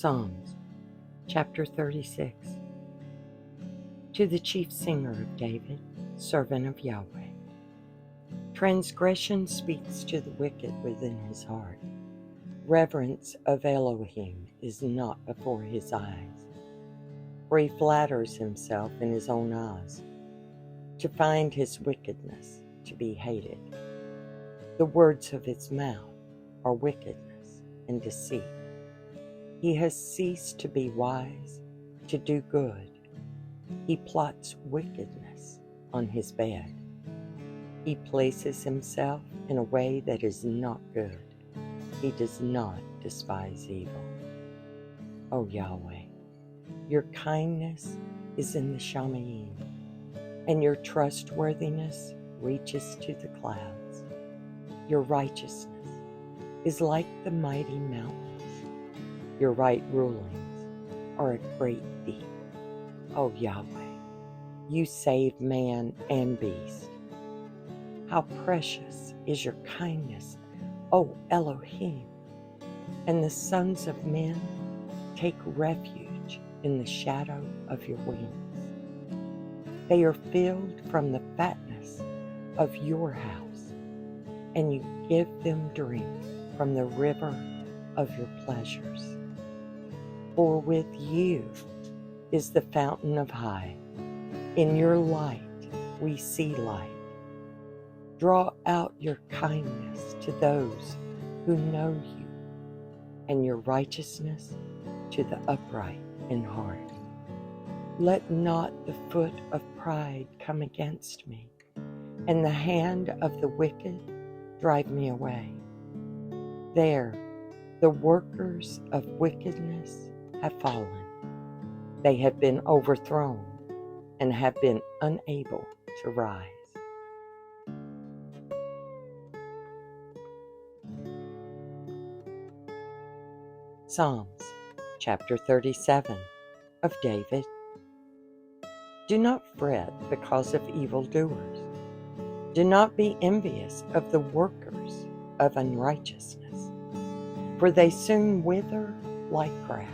Psalms, chapter 36. To the chief singer of David, servant of Yahweh. Transgression speaks to the wicked within his heart. Reverence of Elohim is not before his eyes, for he flatters himself in his own eyes, to find his wickedness to be hated. The words of his mouth are wickedness and deceit. He has ceased to be wise, to do good. He plots wickedness on his bed. He places himself in a way that is not good. He does not despise evil. O Yahweh, your kindness is in the Shamayim, and your trustworthiness reaches to the clouds. Your righteousness is like the mighty mountains. Your right rulings are a great deep. O Yahweh, you save man and beast. How precious is your kindness, O Elohim, and the sons of men take refuge in the shadow of your wings. They are filled from the fatness of your house, and you give them drink from the river of your pleasures. For with you is the fountain of high. In your light we see light. Draw out your kindness to those who know you, and your righteousness to the upright in heart. Let not the foot of pride come against me, and the hand of the wicked drive me away. There the workers of wickedness have fallen. They have been overthrown and have been unable to rise. Psalms, chapter 37 of David. Do not fret because of evildoers. Do not be envious of the workers of unrighteousness, for they soon wither like grass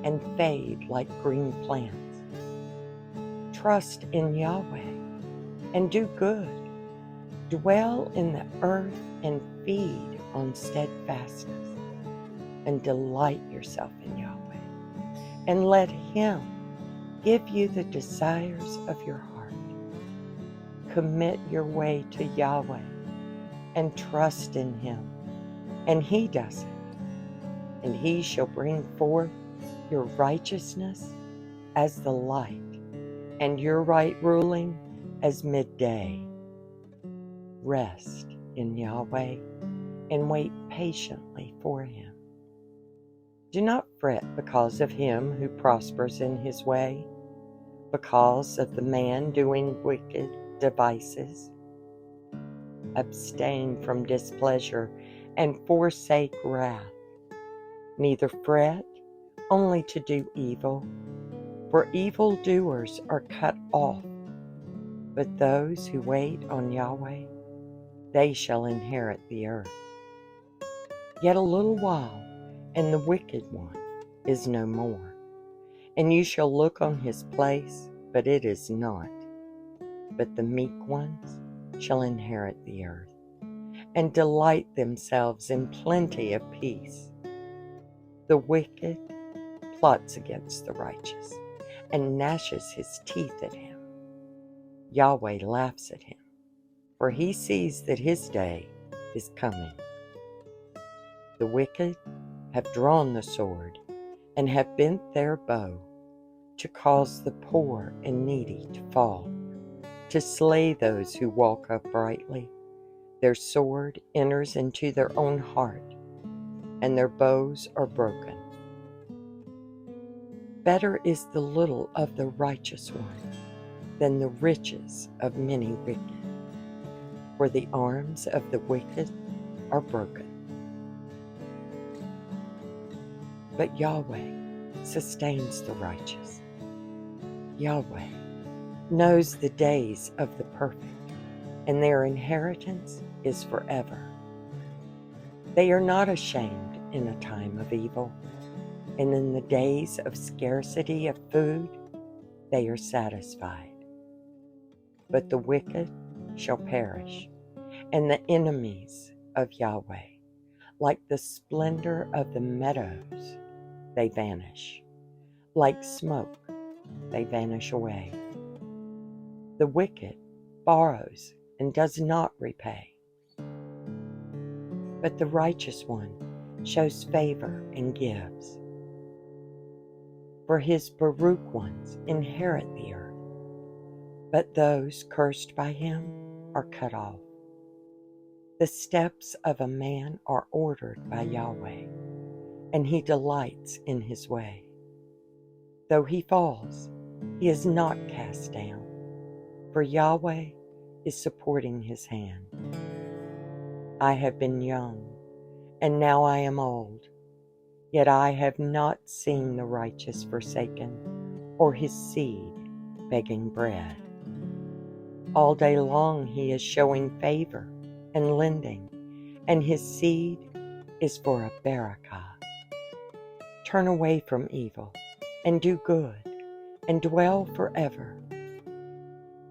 and fade like green plants. Trust in Yahweh and do good. Dwell in the earth and feed on steadfastness, and delight yourself in Yahweh, and let him give you the desires of your heart. Commit your way to Yahweh and trust in him, and he does it, and he shall bring forth your righteousness as the light, and your right ruling as midday. Rest in Yahweh and wait patiently for him. Do not fret because of him who prospers in his way, because of the man doing wicked devices. Abstain from displeasure and forsake wrath. Neither fret only to do evil, for evildoers are cut off. But those who wait on Yahweh, they shall inherit the earth. Yet a little while, and the wicked one is no more, and you shall look on his place, but it is not. But the meek ones shall inherit the earth, and delight themselves in plenty of peace. The wicked plots against the righteous, and gnashes his teeth at him. Yahweh laughs at him, for he sees that his day is coming. The wicked have drawn the sword, and have bent their bow, to cause the poor and needy to fall, to slay those who walk uprightly. Their sword enters into their own heart, and their bows are broken. Better is the little of the righteous one than the riches of many wicked, for the arms of the wicked are broken. But Yahweh sustains the righteous. Yahweh knows the days of the perfect, and their inheritance is forever. They are not ashamed in a time of evil, and in the days of scarcity of food they are satisfied. But the wicked shall perish, and the enemies of Yahweh, like the splendor of the meadows, they vanish. Like smoke, they vanish away. The wicked borrows and does not repay, but the righteous one shows favor and gives. For his Baruch ones inherit the earth, but those cursed by him are cut off. The steps of a man are ordered by Yahweh, and he delights in his way. Though he falls, he is not cast down, for Yahweh is supporting his hand. I have been young, and now I am old, yet I have not seen the righteous forsaken, or his seed begging bread. All day long he is showing favor and lending, and his seed is for a barakah. Turn away from evil, and do good, and dwell forever.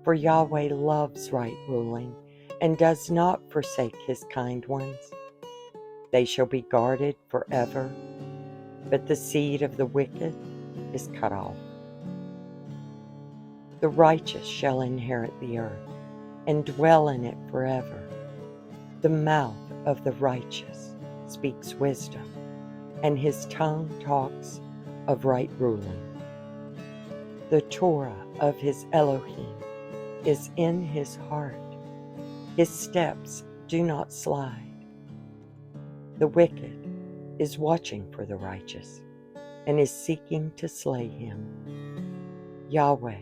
For Yahweh loves right ruling, and does not forsake his kind ones. They shall be guarded forever, but the seed of the wicked is cut off. The righteous shall inherit the earth, and dwell in it forever. The mouth of the righteous speaks wisdom, and his tongue talks of right ruling. The Torah of his Elohim is in his heart. His steps do not slide. The wicked is watching for the righteous, and is seeking to slay him. Yahweh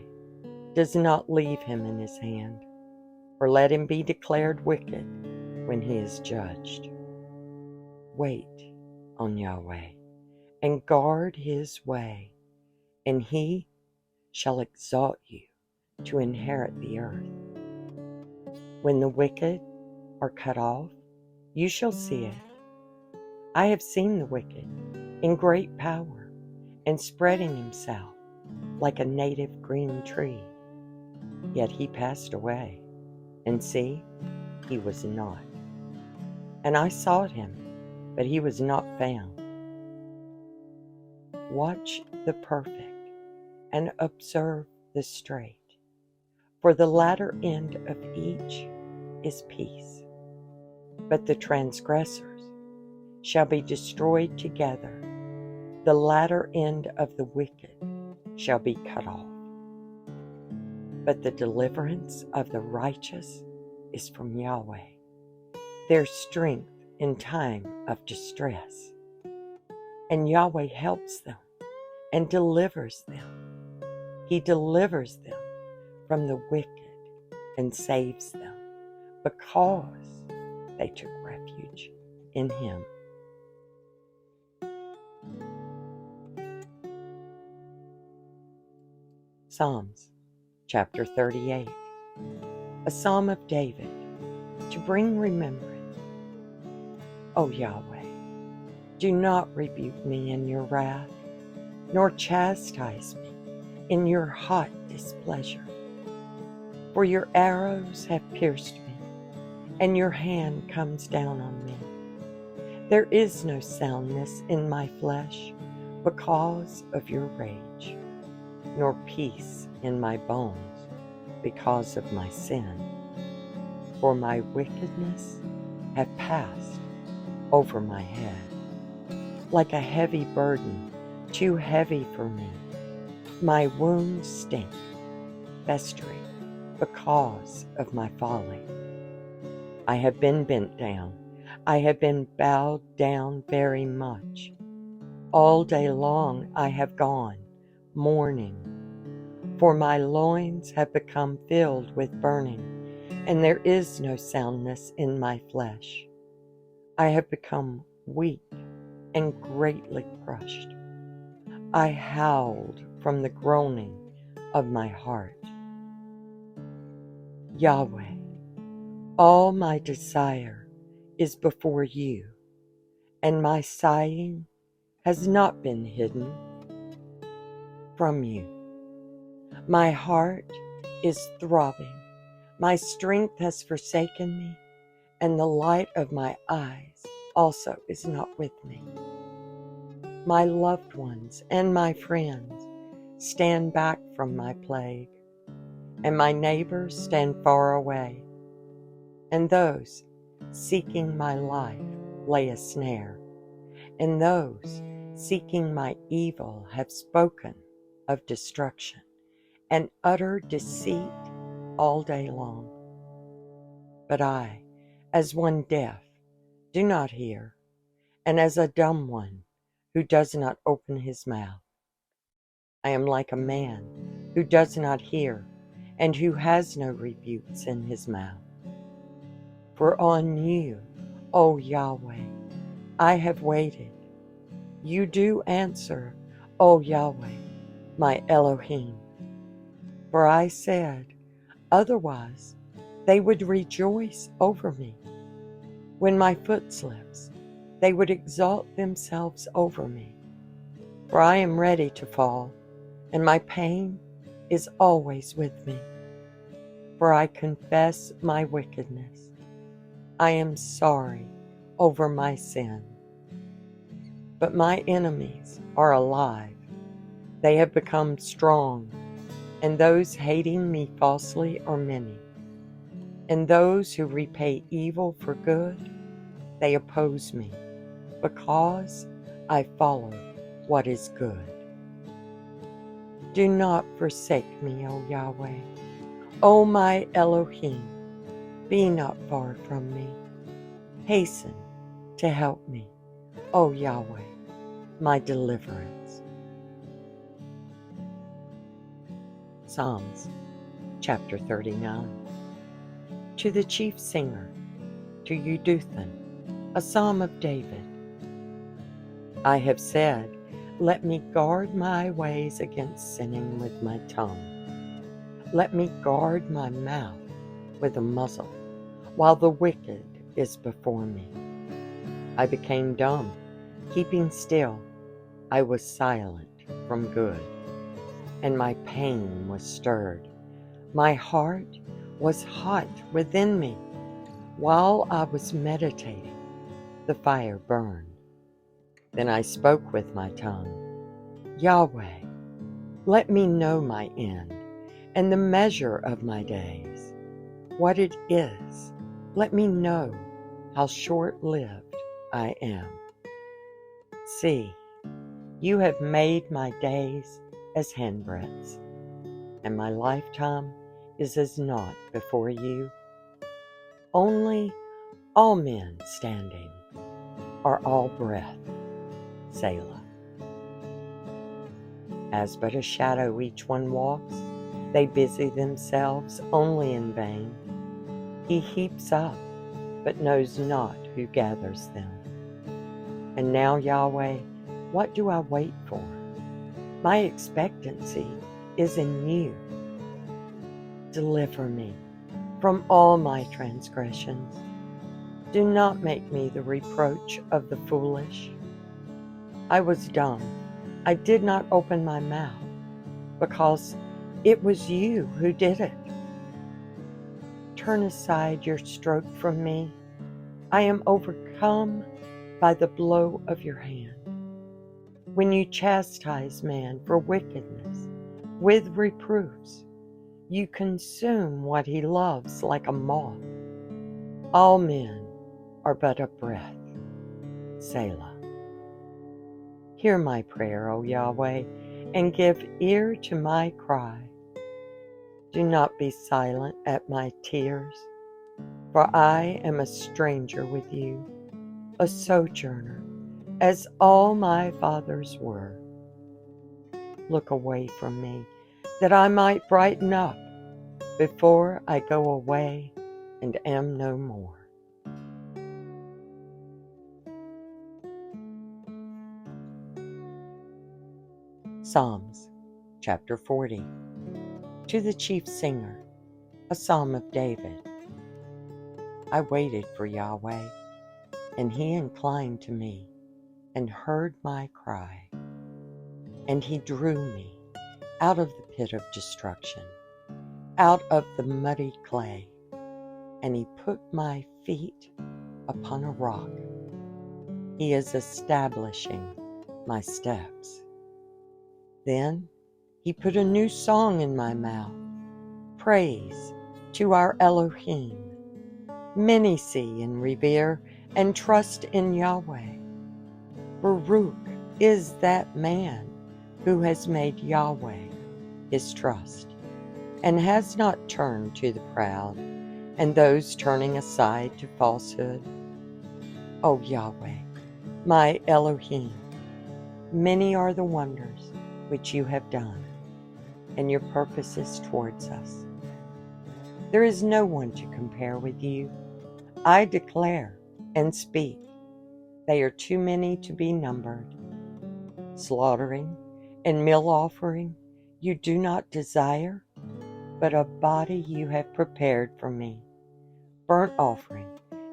does not leave him in his hand, or let him be declared wicked when he is judged. Wait on Yahweh, and guard his way, and he shall exalt you to inherit the earth. When the wicked are cut off, you shall see it. I have seen the wicked in great power, and spreading himself like a native green tree. Yet he passed away, and see, he was not. And I sought him, but he was not found. Watch the perfect, and observe the straight, for the latter end of each is peace. But the transgressors shall be destroyed together. The latter end of the wicked shall be cut off. But the deliverance of the righteous is from Yahweh, their strength in time of distress. And Yahweh helps them and delivers them. He delivers them from the wicked and saves them, because they took refuge in him. Psalms chapter 38, a psalm of David, to bring remembrance. O Yahweh, do not rebuke me in your wrath, nor chastise me in your hot displeasure. For your arrows have pierced me, and your hand comes down on me. There is no soundness in my flesh because of your rage, nor peace in my bones because of my sin. For my wickedness have passed over my head, like a heavy burden, too heavy for me. My wounds stink, festering, because of my folly. I have been bent down, I have been bowed down very much. All day long I have gone mourning, for my loins have become filled with burning, and there is no soundness in my flesh. I have become weak and greatly crushed. I howled from the groaning of my heart. Yahweh, all my desire is before you, and my sighing has not been hidden from you. My heart is throbbing. My strength has forsaken me, and the light of my eyes also is not with me. My loved ones and my friends stand back from my plague, and my neighbors stand far away, and those seeking my life lay a snare, and those seeking my evil have spoken of destruction and utter deceit all day long. But I, as one deaf, do not hear, and as a dumb one who does not open his mouth. I am like a man who does not hear, and who has no rebukes in his mouth. For on you, O Yahweh, I have waited. You do answer, O Yahweh, my Elohim. For I said, otherwise they would rejoice over me. When my foot slips, they would exalt themselves over me. For I am ready to fall, and my pain is always with me. For I confess my wickedness. I am sorry over my sin. But my enemies are alive. They have become strong, and those hating me falsely are many. And those who repay evil for good, they oppose me, because I follow what is good. Do not forsake me, O Yahweh. O my Elohim, be not far from me. Hasten to help me, O Yahweh, my deliverance. Psalms chapter 39. To the chief singer, to Jeduthun, a psalm of David. I have said, let me guard my ways against sinning with my tongue. Let me guard my mouth with a muzzle, while the wicked is before me. I became dumb, keeping still. I was silent from good, and my pain was stirred. My heart was hot within me. While I was meditating, the fire burned. Then I spoke with my tongue. Yahweh, let me know my end and the measure of my days. What it is, let me know how short-lived I am. See, you have made my days as handbreadths, and my lifetime is as naught before you. Only all men standing are all breath, Selah. As but a shadow each one walks, they busy themselves only in vain. He heaps up, but knows not who gathers them. And now, Yahweh, what do I wait for? My expectancy is in you. Deliver me from all my transgressions. Do not make me the reproach of the foolish. I was dumb. I did not open my mouth, because it was you who did it. Turn aside your stroke from me. I am overcome by the blow of your hand. When you chastise man for wickedness with reproofs, you consume what he loves like a moth. All men are but a breath, Selah. Hear my prayer, O Yahweh, and give ear to my cry. Do not be silent at my tears, for I am a stranger with you, a sojourner, as all my fathers were. Look away from me, that I might brighten up before I go away and am no more. Psalms chapter 40. To the chief singer, a psalm of David. I waited for Yahweh, and he inclined to me and heard my cry. And he drew me out of the pit of destruction, out of the muddy clay, and he put my feet upon a rock. He is establishing my steps. Then he put a new song in my mouth, praise to our Elohim. Many see and revere and trust in Yahweh. Baruch is that man who has made Yahweh his trust, and has not turned to the proud and those turning aside to falsehood. O Yahweh, my Elohim, many are the wonders which you have done, and your purposes towards us. There is no one to compare with you. I declare and speak, they are too many to be numbered. Slaughtering and meal offering you do not desire, but a body you have prepared for me. Burnt offering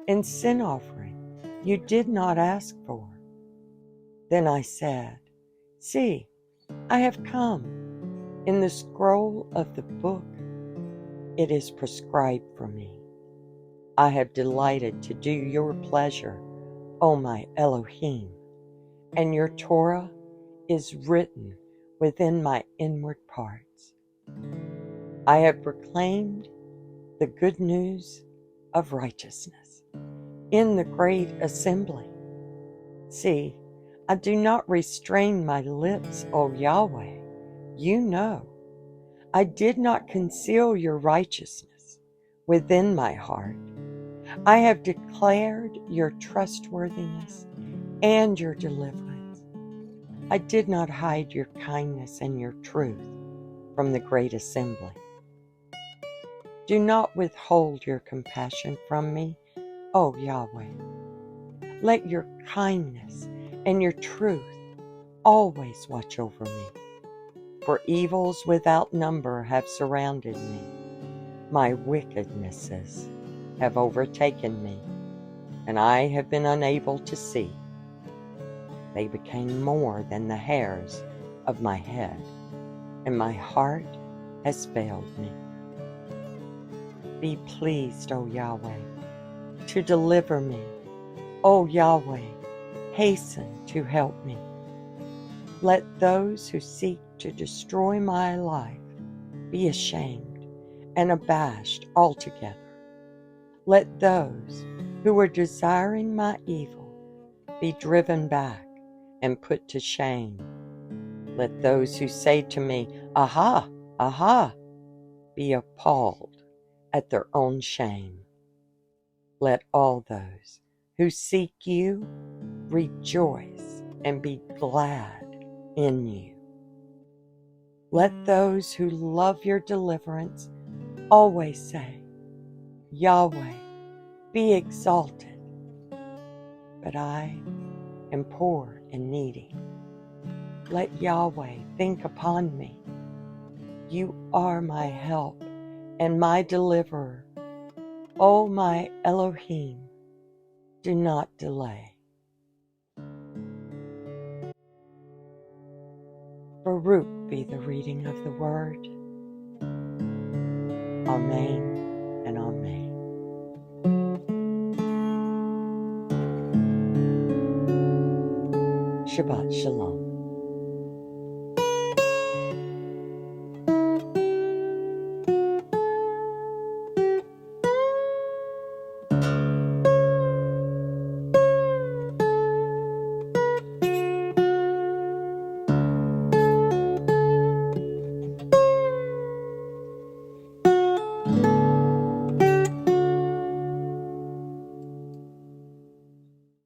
and sin offering you did not ask for. Then I said, see, I have come. In the scroll of the book it is prescribed for me. I have delighted to do your pleasure, O my Elohim, and your Torah is written within my inward parts. I have proclaimed the good news of righteousness in the great assembly. See, I do not restrain my lips, O Yahweh. You know, I did not conceal your righteousness within my heart. I have declared your trustworthiness and your deliverance. I did not hide your kindness and your truth from the great assembly. Do not withhold your compassion from me, O Yahweh. Let your kindness and your truth always watch over me. For evils without number have surrounded me. My wickednesses have overtaken me, and I have been unable to see. They became more than the hairs of my head, and my heart has failed me. Be pleased, O Yahweh, to deliver me. O Yahweh, hasten to help me. Let those who seek to destroy my life be ashamed and abashed altogether. Let those who are desiring my evil be driven back and put to shame. Let those who say to me, Aha, aha, be appalled at their own shame. Let all those who seek you rejoice and be glad in you. Let those who love your deliverance always say, Yahweh, be exalted. But I am poor and needy. Let Yahweh think upon me. You are my help and my deliverer. O my Elohim, do not delay. Baruch be the reading of the word. Amen and amen. Shabbat Shalom.